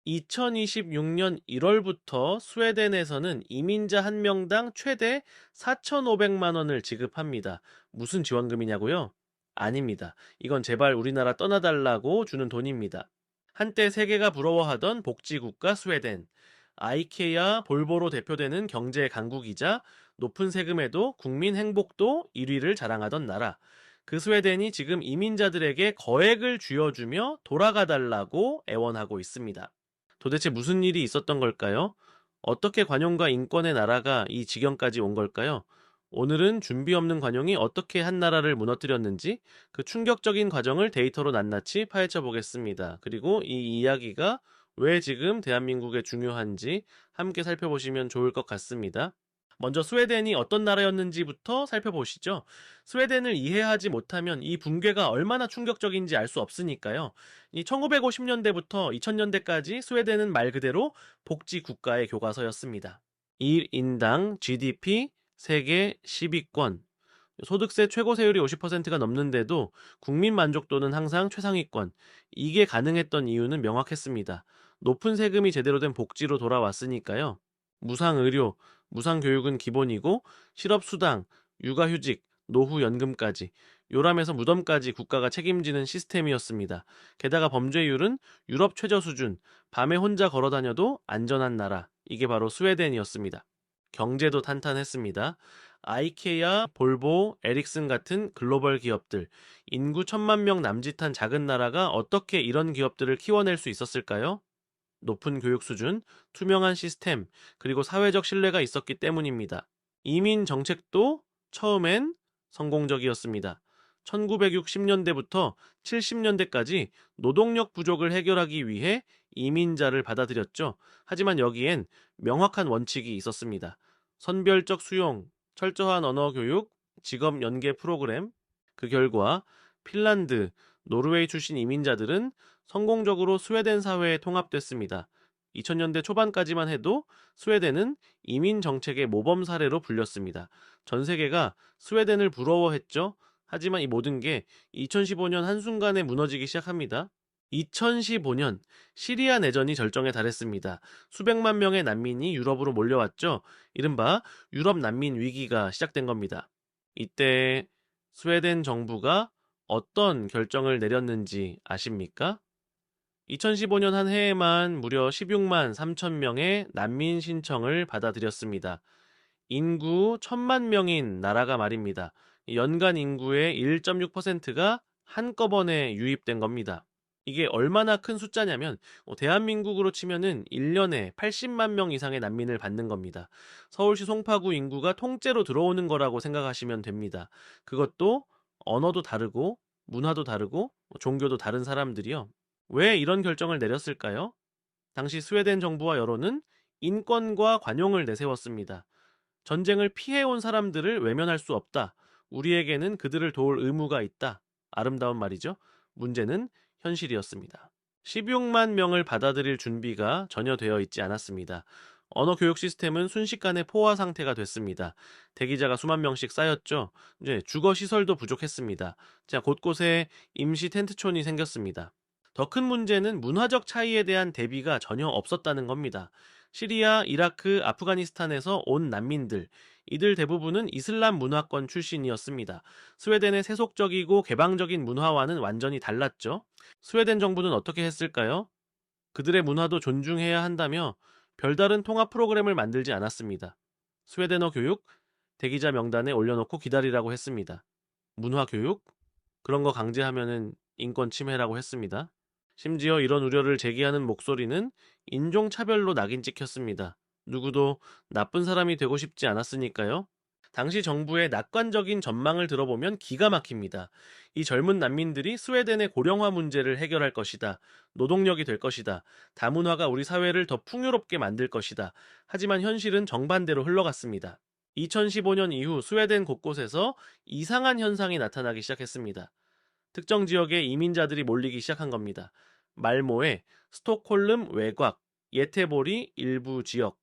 2026년 1월부터 스웨덴에서는 이민자 한 명당 최대 4,500만 원을 지급합니다. 무슨 지원금이냐고요? 아닙니다. 이건 제발 우리나라 떠나달라고 주는 돈입니다. 한때 세계가 부러워하던 복지국가 스웨덴. 아이케아, 볼보로 대표되는 경제 강국이자 높은 세금에도 국민 행복도 1위를 자랑하던 나라. 그 스웨덴이 지금 이민자들에게 거액을 쥐어주며 돌아가달라고 애원하고 있습니다. 도대체 무슨 일이 있었던 걸까요? 어떻게 관용과 인권의 나라가 이 지경까지 온 걸까요? 오늘은 준비 없는 관용이 어떻게 한 나라를 무너뜨렸는지 그 충격적인 과정을 데이터로 낱낱이 파헤쳐 보겠습니다. 그리고 이 이야기가 왜 지금 대한민국에 중요한지 함께 살펴보시면 좋을 것 같습니다. 먼저 스웨덴이 어떤 나라였는지부터 살펴보시죠. 스웨덴을 이해하지 못하면 이 붕괴가 얼마나 충격적인지 알 수 없으니까요. 이 1950년대부터 2000년대까지 스웨덴은 말 그대로 복지 국가의 교과서였습니다. 1인당 GDP 세계 10위권, 소득세 최고세율이 50%가 넘는데도 국민 만족도는 항상 최상위권. 이게 가능했던 이유는 명확했습니다. 높은 세금이 제대로 된 복지로 돌아왔으니까요. 무상의료, 무상교육은 기본이고 실업수당, 육아휴직, 노후연금까지, 요람에서 무덤까지 국가가 책임지는 시스템이었습니다. 게다가 범죄율은 유럽 최저 수준, 밤에 혼자 걸어다녀도 안전한 나라, 이게 바로 스웨덴이었습니다. 경제도 탄탄했습니다. 아이케아, 볼보, 에릭슨 같은 글로벌 기업들, 인구 1,000만 명 남짓한 작은 나라가 어떻게 이런 기업들을 키워낼 수 있었을까요? 높은 교육 수준, 투명한 시스템, 그리고 사회적 신뢰가 있었기 때문입니다. 이민 정책도 처음엔 성공적이었습니다. 1960년대부터 70년대까지 노동력 부족을 해결하기 위해 이민자를 받아들였죠. 하지만 여기엔 명확한 원칙이 있었습니다. 선별적 수용, 철저한 언어 교육, 직업 연계 프로그램. 그 결과 핀란드, 노르웨이 출신 이민자들은 성공적으로 스웨덴 사회에 통합됐습니다. 2000년대 초반까지만 해도 스웨덴은 이민 정책의 모범 사례로 불렸습니다. 전 세계가 스웨덴을 부러워했죠. 하지만 이 모든 게 2015년 한순간에 무너지기 시작합니다. 2015년 시리아 내전이 절정에 달했습니다. 수백만 명의 난민이 유럽으로 몰려왔죠. 이른바 유럽 난민 위기가 시작된 겁니다. 이때 스웨덴 정부가 어떤 결정을 내렸는지 아십니까? 2015년 한 해에만 무려 16만 3천 명의 난민 신청을 받아들였습니다. 인구 1,000만 명인 나라가 말입니다. 연간 인구의 1.6%가 한꺼번에 유입된 겁니다. 이게 얼마나 큰 숫자냐면 대한민국으로 치면은 1년에 80만 명 이상의 난민을 받는 겁니다. 서울시 송파구 인구가 통째로 들어오는 거라고 생각하시면 됩니다. 그것도 언어도 다르고 문화도 다르고 종교도 다른 사람들이요. 왜 이런 결정을 내렸을까요? 당시 스웨덴 정부와 여론은 인권과 관용을 내세웠습니다. 전쟁을 피해온 사람들을 외면할 수 없다. 우리에게는 그들을 도울 의무가 있다. 아름다운 말이죠. 문제는 현실이었습니다. 16만 명을 받아들일 준비가 전혀 되어 있지 않았습니다. 언어 교육 시스템은 순식간에 포화 상태가 됐습니다. 대기자가 수만 명씩 쌓였죠. 이제 주거 시설도 부족했습니다. 자, 곳곳에 임시 텐트촌이 생겼습니다. 더 큰 문제는 문화적 차이에 대한 대비가 전혀 없었다는 겁니다. 시리아, 이라크, 아프가니스탄에서 온 난민들, 이들 대부분은 이슬람 문화권 출신이었습니다. 스웨덴의 세속적이고 개방적인 문화와는 완전히 달랐죠. 스웨덴 정부는 어떻게 했을까요? 그들의 문화도 존중해야 한다며 별다른 통합 프로그램을 만들지 않았습니다. 스웨덴어 교육, 대기자 명단에 올려놓고 기다리라고 했습니다. 문화 교육? 그런 거 강제하면은 인권 침해라고 했습니다. 심지어 이런 우려를 제기하는 목소리는 인종차별로 낙인 찍혔습니다. 누구도 나쁜 사람이 되고 싶지 않았으니까요. 당시 정부의 낙관적인 전망을 들어보면 기가 막힙니다. 이 젊은 난민들이 스웨덴의 고령화 문제를 해결할 것이다. 노동력이 될 것이다. 다문화가 우리 사회를 더 풍요롭게 만들 것이다. 하지만 현실은 정반대로 흘러갔습니다. 2015년 이후 스웨덴 곳곳에서 이상한 현상이 나타나기 시작했습니다. 특정 지역에 이민자들이 몰리기 시작한 겁니다. 말모에, 스톡홀름 외곽, 예테보리 일부 지역,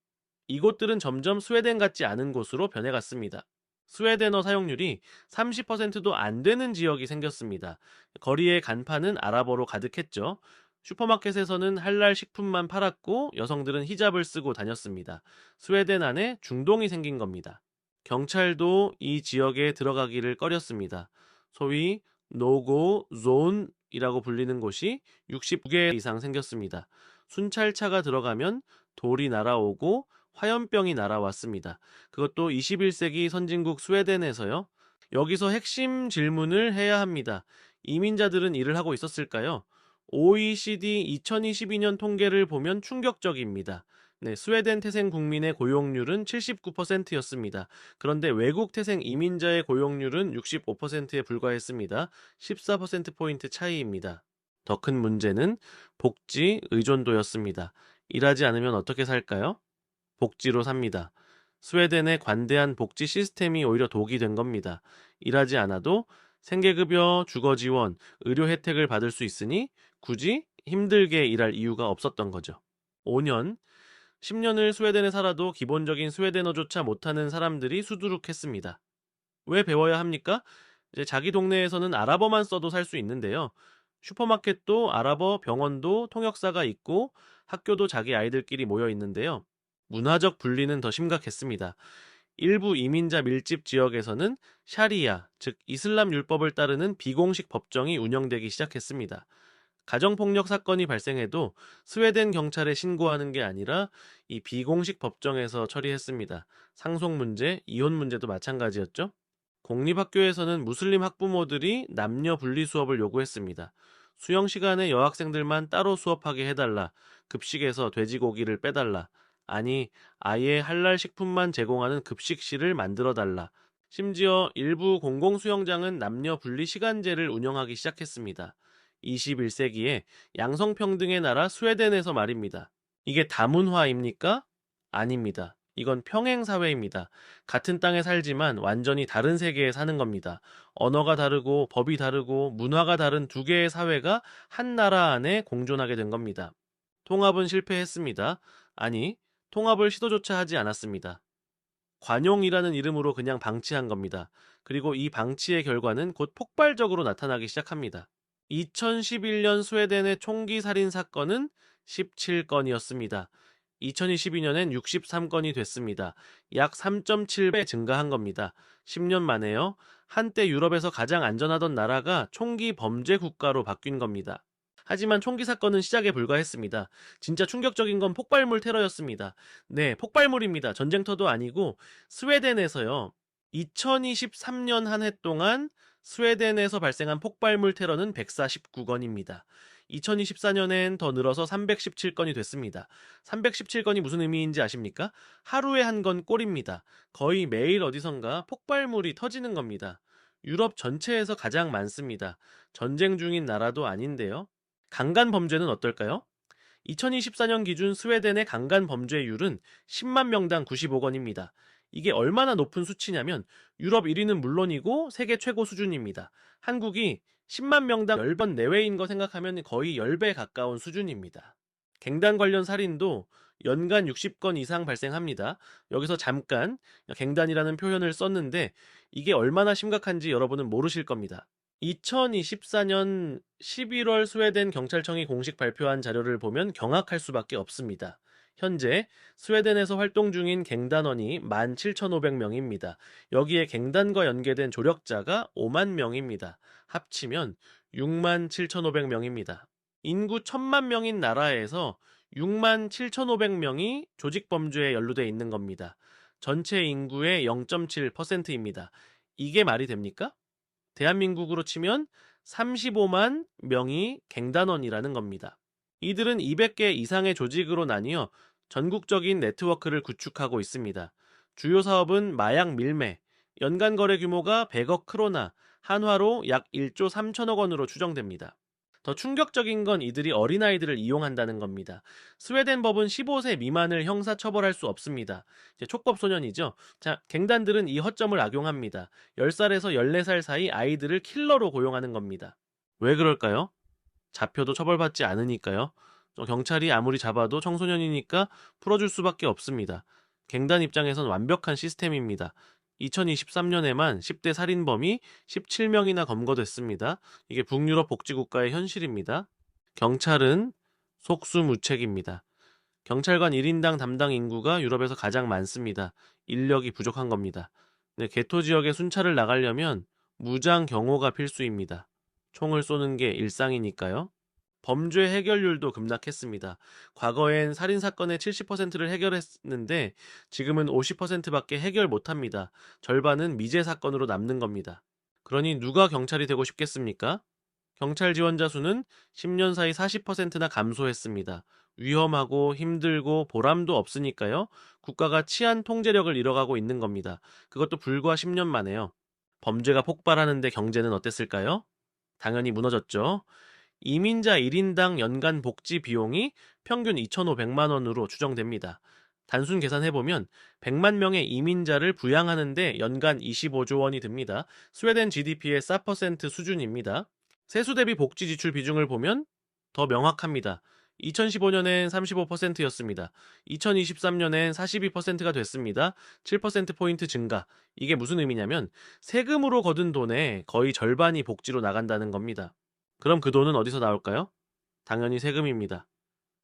이곳들은 점점 스웨덴 같지 않은 곳으로 변해갔습니다. 스웨덴어 사용률이 30%도 안 되는 지역이 생겼습니다. 거리의 간판은 아랍어로 가득했죠. 슈퍼마켓에서는 할랄 식품만 팔았고 여성들은 히잡을 쓰고 다녔습니다. 스웨덴 안에 중동이 생긴 겁니다. 경찰도 이 지역에 들어가기를 꺼렸습니다. 소위 노고 존이라고 불리는 곳이 69개 이상 생겼습니다. 순찰차가 들어가면 돌이 날아오고 화염병이 날아왔습니다. 그것도 21세기 선진국 스웨덴에서요. 여기서 핵심 질문을 해야 합니다. 이민자들은 일을 하고 있었을까요? OECD 2022년 통계를 보면 충격적입니다. 네, 스웨덴 태생 국민의 고용률은 79%였습니다. 그런데 외국 태생 이민자의 고용률은 65%에 불과했습니다. 14%포인트 차이입니다. 더 큰 문제는 복지 의존도였습니다. 일하지 않으면 어떻게 살까요? 복지로 삽니다. 스웨덴의 관대한 복지 시스템이 오히려 독이 된 겁니다. 일하지 않아도 생계급여, 주거지원, 의료 혜택을 받을 수 있으니 굳이 힘들게 일할 이유가 없었던 거죠. 5년, 10년을 스웨덴에 살아도 기본적인 스웨덴어조차 못하는 사람들이 수두룩했습니다. 왜 배워야 합니까? 이제 자기 동네에서는 아랍어만 써도 살 수 있는데요. 슈퍼마켓도 아랍어, 병원도 통역사가 있고 학교도 자기 아이들끼리 모여 있는데요. 문화적 분리는 더 심각했습니다. 일부 이민자 밀집 지역에서는 샤리아, 즉 이슬람 율법을 따르는 비공식 법정이 운영되기 시작했습니다. 가정폭력 사건이 발생해도 스웨덴 경찰에 신고하는 게 아니라 이 비공식 법정에서 처리했습니다. 상속 문제, 이혼 문제도 마찬가지였죠. 공립학교에서는 무슬림 학부모들이 남녀 분리 수업을 요구했습니다. 수영 시간에 여학생들만 따로 수업하게 해달라. 급식에서 돼지고기를 빼달라. 아니, 아예 할랄 식품만 제공하는 급식실을 만들어달라. 심지어 일부 공공수영장은 남녀 분리 시간제를 운영하기 시작했습니다. 21세기에 양성평등의 나라 스웨덴에서 말입니다. 이게 다문화입니까? 아닙니다. 이건 평행사회입니다. 같은 땅에 살지만 완전히 다른 세계에 사는 겁니다. 언어가 다르고 법이 다르고 문화가 다른 두 개의 사회가 한 나라 안에 공존하게 된 겁니다. 통합은 실패했습니다. 아니, 통합을 시도조차 하지 않았습니다. 관용이라는 이름으로 그냥 방치한 겁니다. 그리고 이 방치의 결과는 곧 폭발적으로 나타나기 시작합니다. 2011년 스웨덴의 총기 살인 사건은 17건이었습니다. 2022년엔 63건이 됐습니다. 약 3.7배 증가한 겁니다. 10년 만에요. 한때 유럽에서 가장 안전하던 나라가 총기 범죄 국가로 바뀐 겁니다. 하지만 총기 사건은 시작에 불과했습니다. 진짜 충격적인 건 폭발물 테러였습니다. 네, 폭발물입니다. 전쟁터도 아니고 스웨덴에서요. 2023년 한 해 동안 스웨덴에서 발생한 폭발물 테러는 149건입니다. 2024년엔 더 늘어서 317건이 됐습니다. 317건이 무슨 의미인지 아십니까? 하루에 한 건 꼴입니다. 거의 매일 어디선가 폭발물이 터지는 겁니다. 유럽 전체에서 가장 많습니다. 전쟁 중인 나라도 아닌데요. 강간 범죄는 어떨까요? 2024년 기준 스웨덴의 강간 범죄율은 10만 명당 95건입니다. 이게 얼마나 높은 수치냐면 유럽 1위는 물론이고 세계 최고 수준입니다. 한국이 10만 명당 10번 내외인 거 생각하면 거의 10배 가까운 수준입니다. 갱단 관련 살인도 연간 60건 이상 발생합니다. 여기서 잠깐 갱단이라는 표현을 썼는데 이게 얼마나 심각한지 여러분은 모르실 겁니다. 2024년 11월 스웨덴 경찰청이 공식 발표한 자료를 보면 경악할 수밖에 없습니다. 현재 스웨덴에서 활동 중인 갱단원이 17,500명입니다. 여기에 갱단과 연계된 조력자가 5만 명입니다. 합치면 67,500명입니다. 인구 1,000만 명인 나라에서 67,500명이 조직범죄에 연루돼 있는 겁니다. 전체 인구의 0.7%입니다. 이게 말이 됩니까? 대한민국으로 치면 35만 명이 갱단원이라는 겁니다. 이들은 200개 이상의 조직으로 나뉘어 전국적인 네트워크를 구축하고 있습니다. 주요 사업은 마약 밀매, 연간 거래 규모가 100억 크로나, 한화로 약 1조 3천억 원으로 추정됩니다. 더 충격적인 건 이들이 어린아이들을 이용한다는 겁니다. 스웨덴 법은 15세 미만을 형사 처벌할 수 없습니다. 이제 촉법 소년이죠. 자, 갱단들은 이 허점을 악용합니다. 10살에서 14살 사이 아이들을 킬러로 고용하는 겁니다. 왜 그럴까요? 잡혀도 처벌받지 않으니까요. 경찰이 아무리 잡아도 청소년이니까 풀어줄 수밖에 없습니다. 갱단 입장에선 완벽한 시스템입니다. 2023년에만 10대 살인범이 17명이나 검거됐습니다. 이게 북유럽 복지국가의 현실입니다. 경찰은 속수무책입니다. 경찰관 1인당 담당 인구가 유럽에서 가장 많습니다. 인력이 부족한 겁니다. 네, 개토 지역에 순찰을 나가려면 무장 경호가 필수입니다. 총을 쏘는 게 일상이니까요. 범죄 해결률도 급락했습니다. 과거엔 살인 사건의 70%를 해결했는데 지금은 50%밖에 해결 못합니다. 절반은 미제 사건으로 남는 겁니다. 그러니 누가 경찰이 되고 싶겠습니까? 경찰 지원자 수는 10년 사이 40%나 감소했습니다. 위험하고 힘들고 보람도 없으니까요. 국가가 치안 통제력을 잃어가고 있는 겁니다. 그것도 불과 10년 만에요. 범죄가 폭발하는데 경제는 어땠을까요? 당연히 무너졌죠. 이민자 1인당 연간 복지 비용이 평균 2,500만 원으로 추정됩니다. 단순 계산해보면 100만 명의 이민자를 부양하는데 연간 25조 원이 듭니다. 스웨덴 GDP의 4% 수준입니다. 세수 대비 복지 지출 비중을 보면 더 명확합니다. 2015년엔 35%였습니다. 2023년엔 42%가 됐습니다. 7%포인트 증가. 이게 무슨 의미냐면 세금으로 거둔 돈의 거의 절반이 복지로 나간다는 겁니다. 그럼 그 돈은 어디서 나올까요? 당연히 세금입니다.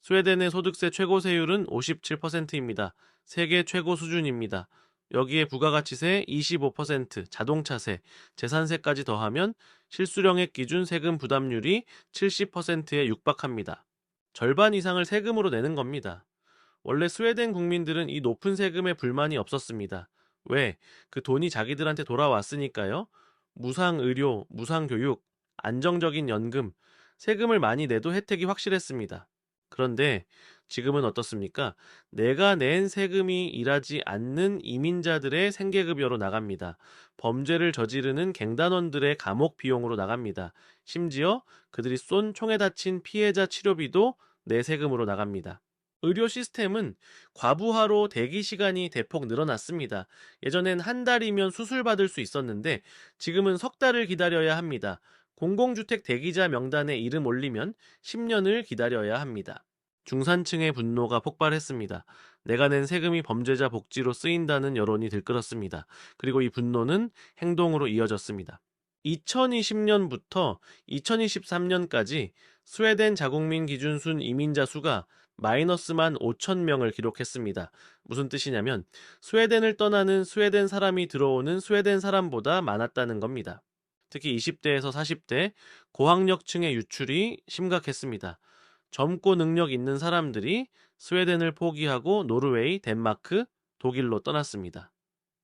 스웨덴의 소득세 최고 세율은 57%입니다. 세계 최고 수준입니다. 여기에 부가가치세 25%, 자동차세, 재산세까지 더하면 실수령액 기준 세금 부담률이 70%에 육박합니다. 절반 이상을 세금으로 내는 겁니다. 원래 스웨덴 국민들은 이 높은 세금에 불만이 없었습니다. 왜? 그 돈이 자기들한테 돌아왔으니까요. 무상 의료, 무상 교육, 안정적인 연금, 세금을 많이 내도 혜택이 확실했습니다. 그런데 지금은 어떻습니까? 내가 낸 세금이 일하지 않는 이민자들의 생계급여로 나갑니다. 범죄를 저지르는 갱단원들의 감옥 비용으로 나갑니다. 심지어 그들이 쏜 총에 다친 피해자 치료비도 내 세금으로 나갑니다. 의료 시스템은 과부하로 대기 시간이 대폭 늘어났습니다. 예전엔 한 달이면 수술받을 수 있었는데 지금은 석 달을 기다려야 합니다. 공공주택 대기자 명단에 이름 올리면 10년을 기다려야 합니다. 중산층의 분노가 폭발했습니다. 내가 낸 세금이 범죄자 복지로 쓰인다는 여론이 들끓었습니다. 그리고 이 분노는 행동으로 이어졌습니다. 2020년부터 2023년까지 스웨덴 자국민 기준 순 이민자 수가 마이너스만 5천 명을 기록했습니다. 무슨 뜻이냐면 스웨덴을 떠나는 스웨덴 사람이 들어오는 스웨덴 사람보다 많았다는 겁니다. 특히 20대에서 40대 고학력층의 유출이 심각했습니다. 젊고 능력 있는 사람들이 스웨덴을 포기하고 노르웨이, 덴마크, 독일로 떠났습니다.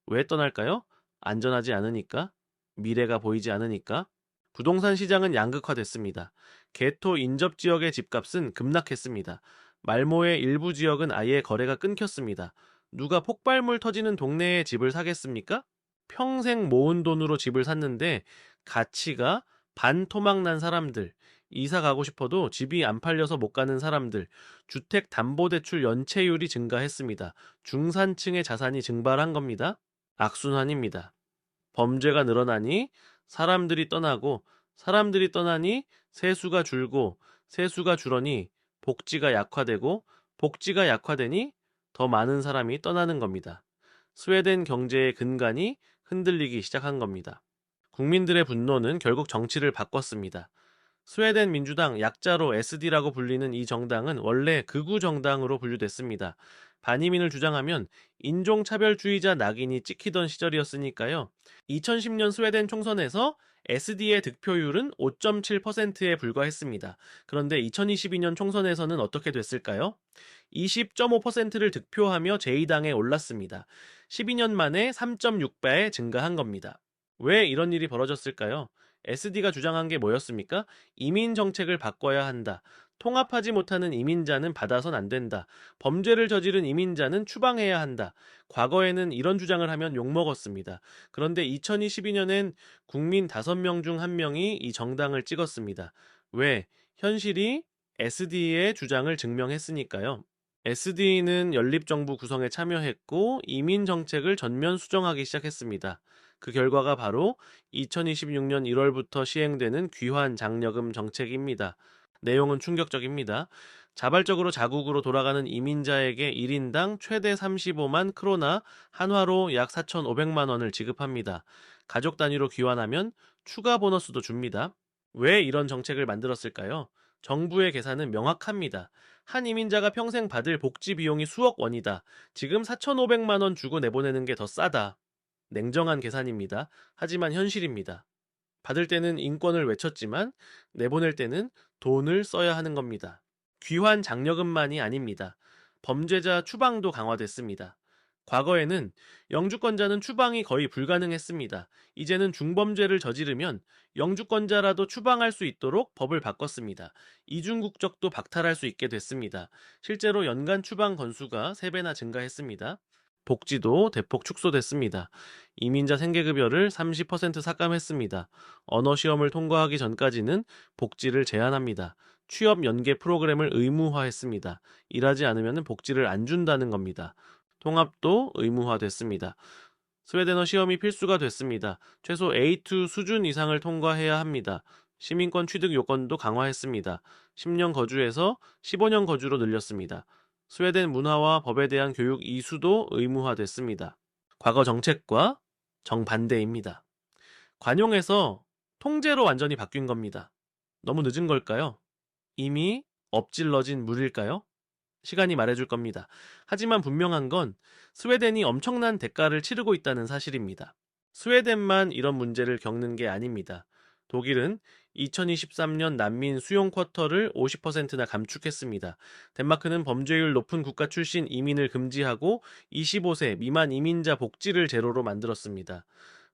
왜 떠날까요? 안전하지 않으니까? 미래가 보이지 않으니까? 부동산 시장은 양극화됐습니다. 개토 인접 지역의 집값은 급락했습니다. 말모의 일부 지역은 아예 거래가 끊겼습니다. 누가 폭발물 터지는 동네에 집을 사겠습니까? 평생 모은 돈으로 집을 샀는데 가치가 반토막 난 사람들, 이사 가고 싶어도 집이 안 팔려서 못 가는 사람들, 주택담보대출 연체율이 증가했습니다. 중산층의 자산이 증발한 겁니다. 악순환입니다. 범죄가 늘어나니 사람들이 떠나고 사람들이 떠나니 세수가 줄고 세수가 줄어니 복지가 약화되고 복지가 약화되니 더 많은 사람이 떠나는 겁니다. 스웨덴 경제의 근간이 흔들리기 시작한 겁니다. 국민들의 분노는 결국 정치를 바꿨습니다. 스웨덴 민주당 약자로 SD라고 불리는 이 정당은 원래 극우 정당으로 분류됐습니다. 반이민을 주장하면 인종차별주의자 낙인이 찍히던 시절이었으니까요. 2010년 스웨덴 총선에서 SD의 득표율은 5.7%에 불과했습니다. 그런데 2022년 총선에서는 어떻게 됐을까요? 20.5%를 득표하며 제2당에 올랐습니다. 12년 만에 3.6배 증가한 겁니다. 왜 이런 일이 벌어졌을까요? SD가 주장한 게 뭐였습니까? 이민 정책을 바꿔야 한다. 통합하지 못하는 이민자는 받아선 안 된다. 범죄를 저지른 이민자는 추방해야 한다. 과거에는 이런 주장을 하면 욕먹었습니다. 그런데 2022년엔 국민 5명 중 1명이 이 정당을 찍었습니다. 왜? 현실이 SD의 주장을 증명했으니까요. SD는 연립정부 구성에 참여했고 이민 정책을 전면 수정하기 시작했습니다. 그 결과가 바로 2026년 1월부터 시행되는 귀환 장려금 정책입니다. 내용은 충격적입니다. 자발적으로 자국으로 돌아가는 이민자에게 1인당 최대 35만 크로나, 한화로 약 4,500만 원을 지급합니다. 가족 단위로 귀환하면 추가 보너스도 줍니다. 왜 이런 정책을 만들었을까요? 정부의 계산은 명확합니다. 한 이민자가 평생 받을 복지 비용이 수억 원이다. 지금 4,500만 원 주고 내보내는 게 더 싸다. 냉정한 계산입니다. 하지만 현실입니다. 받을 때는 인권을 외쳤지만 내보낼 때는 돈을 써야 하는 겁니다. 귀환 장려금만이 아닙니다. 범죄자 추방도 강화됐습니다. 과거에는 영주권자는 추방이 거의 불가능했습니다. 이제는 중범죄를 저지르면 영주권자라도 추방할 수 있도록 법을 바꿨습니다. 이중국적도 박탈할 수 있게 됐습니다. 실제로 연간 추방 건수가 3배나 증가했습니다. 복지도 대폭 축소됐습니다. 이민자 생계급여를 30% 삭감했습니다. 언어시험을 통과하기 전까지는 복지를 제한합니다. 취업 연계 프로그램을 의무화했습니다. 일하지 않으면 복지를 안 준다는 겁니다. 통합도 의무화됐습니다. 스웨덴어 시험이 필수가 됐습니다. 최소 A2 수준 이상을 통과해야 합니다. 시민권 취득 요건도 강화했습니다. 10년 거주에서 15년 거주로 늘렸습니다. 스웨덴 문화와 법에 대한 교육 이수도 의무화됐습니다. 과거 정책과 정반대입니다. 관용에서 통제로 완전히 바뀐 겁니다. 너무 늦은 걸까요? 이미 엎질러진 물일까요? 시간이 말해줄 겁니다. 하지만 분명한 건 스웨덴이 엄청난 대가를 치르고 있다는 사실입니다. 스웨덴만 이런 문제를 겪는 게 아닙니다. 독일은 2023년 난민 수용 쿼터를 50%나 감축했습니다. 덴마크는 범죄율 높은 국가 출신 이민을 금지하고 25세 미만 이민자 복지를 제로로 만들었습니다.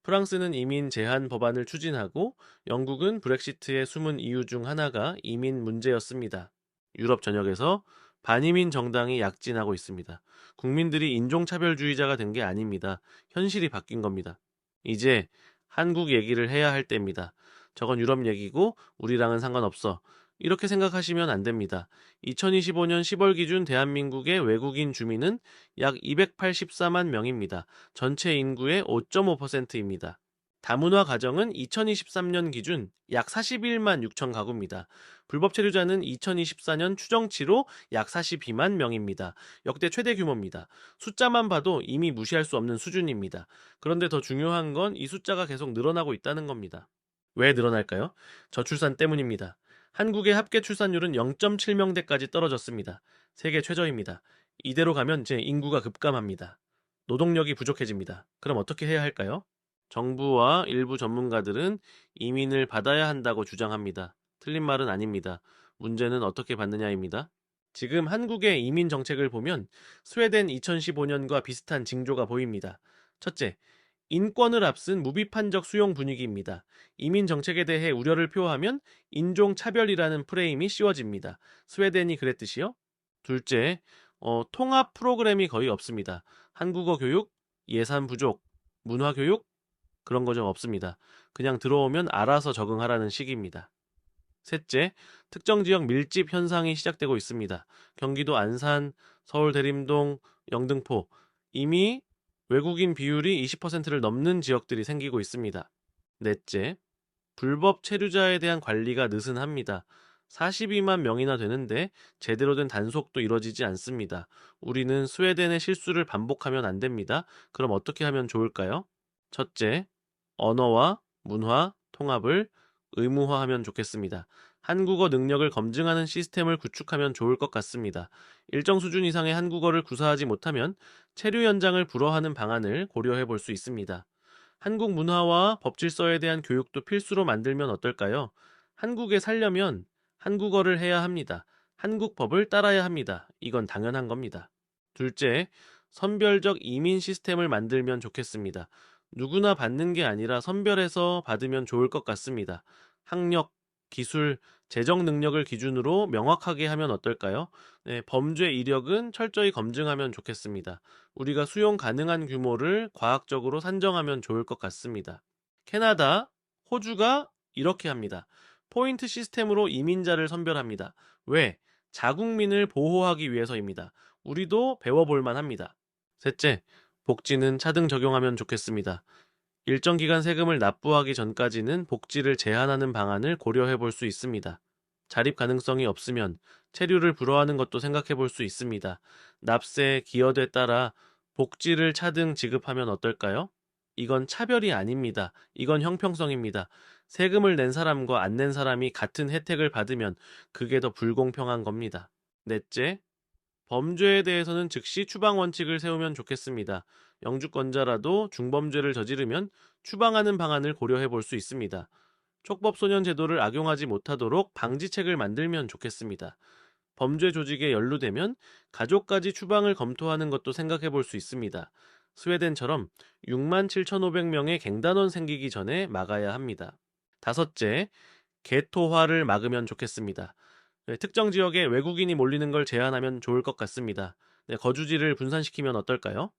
프랑스는 이민 제한 법안을 추진하고 영국은 브렉시트의 숨은 이유 중 하나가 이민 문제였습니다. 유럽 전역에서 반이민 정당이 약진하고 있습니다. 국민들이 인종차별주의자가 된 게 아닙니다. 현실이 바뀐 겁니다. 이제 한국 얘기를 해야 할 때입니다. 저건 유럽 얘기고 우리랑은 상관없어. 이렇게 생각하시면 안 됩니다. 2025년 10월 기준 대한민국의 외국인 주민은 약 284만 명입니다. 전체 인구의 5.5%입니다. 다문화 가정은 2023년 기준 약 41만 6천 가구입니다. 불법 체류자는 2024년 추정치로 약 42만 명입니다. 역대 최대 규모입니다. 숫자만 봐도 이미 무시할 수 없는 수준입니다. 그런데 더 중요한 건 이 숫자가 계속 늘어나고 있다는 겁니다. 왜 늘어날까요? 저출산 때문입니다. 한국의 합계 출산율은 0.7명대까지 떨어졌습니다. 세계 최저입니다. 이대로 가면 제 인구가 급감합니다. 노동력이 부족해집니다. 그럼 어떻게 해야 할까요? 정부와 일부 전문가들은 이민을 받아야 한다고 주장합니다. 틀린 말은 아닙니다. 문제는 어떻게 받느냐입니다. 지금 한국의 이민 정책을 보면 스웨덴 2015년과 비슷한 징조가 보입니다. 첫째, 인권을 앞선 무비판적 수용 분위기입니다. 이민 정책에 대해 우려를 표하면 인종차별이라는 프레임이 씌워집니다. 스웨덴이 그랬듯이요. 둘째, 통합 프로그램이 거의 없습니다. 한국어 교육, 예산 부족, 문화 교육, 그런 거 좀 없습니다. 그냥 들어오면 알아서 적응하라는 식입니다. 셋째, 특정 지역 밀집 현상이 시작되고 있습니다. 경기도 안산, 서울 대림동, 영등포, 이미 외국인 비율이 20%를 넘는 지역들이 생기고 있습니다. 넷째, 불법 체류자에 대한 관리가 느슨합니다. 42만 명이나 되는데 제대로 된 단속도 이루어지지 않습니다. 우리는 스웨덴의 실수를 반복하면 안 됩니다. 그럼 어떻게 하면 좋을까요? 첫째, 언어와 문화 통합을 의무화하면 좋겠습니다. 한국어 능력을 검증하는 시스템을 구축하면 좋을 것 같습니다. 일정 수준 이상의 한국어를 구사하지 못하면 체류 연장을 불허하는 방안을 고려해 볼 수 있습니다. 한국 문화와 법 질서에 대한 교육도 필수로 만들면 어떨까요? 한국에 살려면 한국어를 해야 합니다. 한국 법을 따라야 합니다. 이건 당연한 겁니다. 둘째, 선별적 이민 시스템을 만들면 좋겠습니다. 누구나 받는 게 아니라 선별해서 받으면 좋을 것 같습니다. 학력, 기술, 재정 능력을 기준으로 명확하게 하면 어떨까요? 네, 범죄 이력은 철저히 검증하면 좋겠습니다. 우리가 수용 가능한 규모를 과학적으로 산정하면 좋을 것 같습니다. 캐나다, 호주가 이렇게 합니다. 포인트 시스템으로 이민자를 선별합니다. 왜? 자국민을 보호하기 위해서입니다. 우리도 배워볼 만합니다. 셋째, 복지는 차등 적용하면 좋겠습니다. 일정 기간 세금을 납부하기 전까지는 복지를 제한하는 방안을 고려해 볼 수 있습니다. 자립 가능성이 없으면 체류를 불허하는 것도 생각해 볼 수 있습니다. 납세, 기여도에 따라 복지를 차등 지급하면 어떨까요? 이건 차별이 아닙니다. 이건 형평성입니다. 세금을 낸 사람과 안 낸 사람이 같은 혜택을 받으면 그게 더 불공평한 겁니다. 넷째, 범죄에 대해서는 즉시 추방 원칙을 세우면 좋겠습니다. 영주권자라도 중범죄를 저지르면 추방하는 방안을 고려해 볼 수 있습니다. 촉법소년 제도를 악용하지 못하도록 방지책을 만들면 좋겠습니다. 범죄 조직에 연루되면 가족까지 추방을 검토하는 것도 생각해 볼 수 있습니다. 스웨덴처럼 67,500명의 갱단원 생기기 전에 막아야 합니다. 다섯째, 개토화를 막으면 좋겠습니다. 네, 특정 지역에 외국인이 몰리는 걸 제한하면 좋을 것 같습니다. 네, 거주지를 분산시키면 어떨까요?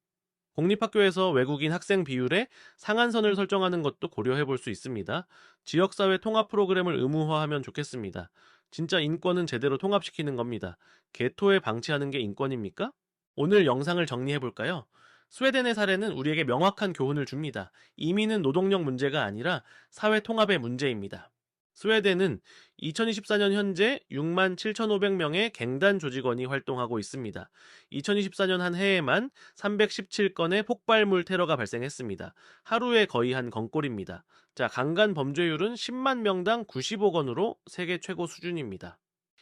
공립학교에서 외국인 학생 비율에 상한선을 설정하는 것도 고려해 볼 수 있습니다. 지역사회 통합 프로그램을 의무화하면 좋겠습니다. 진짜 인권은 제대로 통합시키는 겁니다. 개토에 방치하는 게 인권입니까? 오늘 영상을 정리해 볼까요? 스웨덴의 사례는 우리에게 명확한 교훈을 줍니다. 이민은 노동력 문제가 아니라 사회 통합의 문제입니다. 스웨덴은 2024년 현재 67,500명의 갱단 조직원이 활동하고 있습니다. 2024년 한 해에만 317건의 폭발물 테러가 발생했습니다. 하루에 거의 한 건꼴입니다. 자, 강간 범죄율은 10만 명당 95건으로 세계 최고 수준입니다.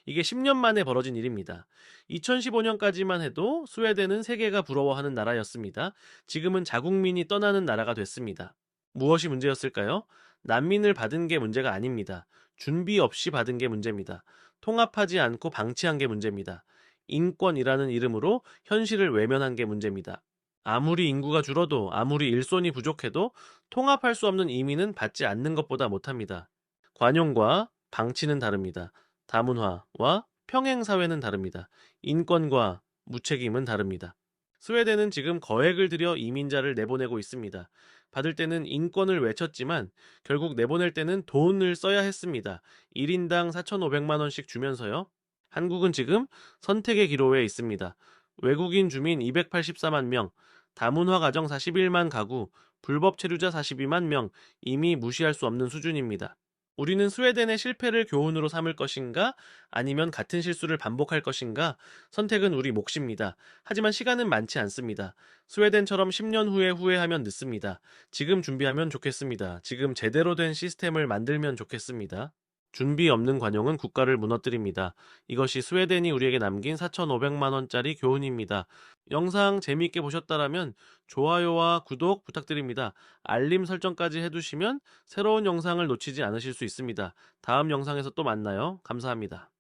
이게 10년 만에 벌어진 일입니다. 2015년까지만 해도 스웨덴은 세계가 부러워하는 나라였습니다. 지금은 자국민이 떠나는 나라가 됐습니다. 무엇이 문제였을까요? 난민을 받은 게 문제가 아닙니다. 준비 없이 받은 게 문제입니다. 통합하지 않고 방치한 게 문제입니다. 인권이라는 이름으로 현실을 외면한 게 문제입니다. 아무리 인구가 줄어도 아무리 일손이 부족해도 통합할 수 없는 이민은 받지 않는 것보다 못합니다. 관용과 방치는 다릅니다. 다문화와 평행사회는 다릅니다. 인권과 무책임은 다릅니다. 스웨덴은 지금 거액을 들여 이민자를 내보내고 있습니다. 받을 때는 인권을 외쳤지만 결국 내보낼 때는 돈을 써야 했습니다. 1인당 4,500만 원씩 주면서요. 한국은 지금 선택의 기로에 있습니다. 외국인 주민 284만 명, 다문화 가정 41만 가구, 불법 체류자 42만 명, 이미 무시할 수 없는 수준입니다. 우리는 스웨덴의 실패를 교훈으로 삼을 것인가? 아니면 같은 실수를 반복할 것인가? 선택은 우리 몫입니다. 하지만 시간은 많지 않습니다. 스웨덴처럼 10년 후에 후회하면 늦습니다. 지금 준비하면 좋겠습니다. 지금 제대로 된 시스템을 만들면 좋겠습니다. 준비 없는 관용은 국가를 무너뜨립니다. 이것이 스웨덴이 우리에게 남긴 4,500만 원짜리 교훈입니다. 영상 재미있게 보셨다라면 좋아요와 구독 부탁드립니다. 알림 설정까지 해두시면 새로운 영상을 놓치지 않으실 수 있습니다. 다음 영상에서 또 만나요. 감사합니다.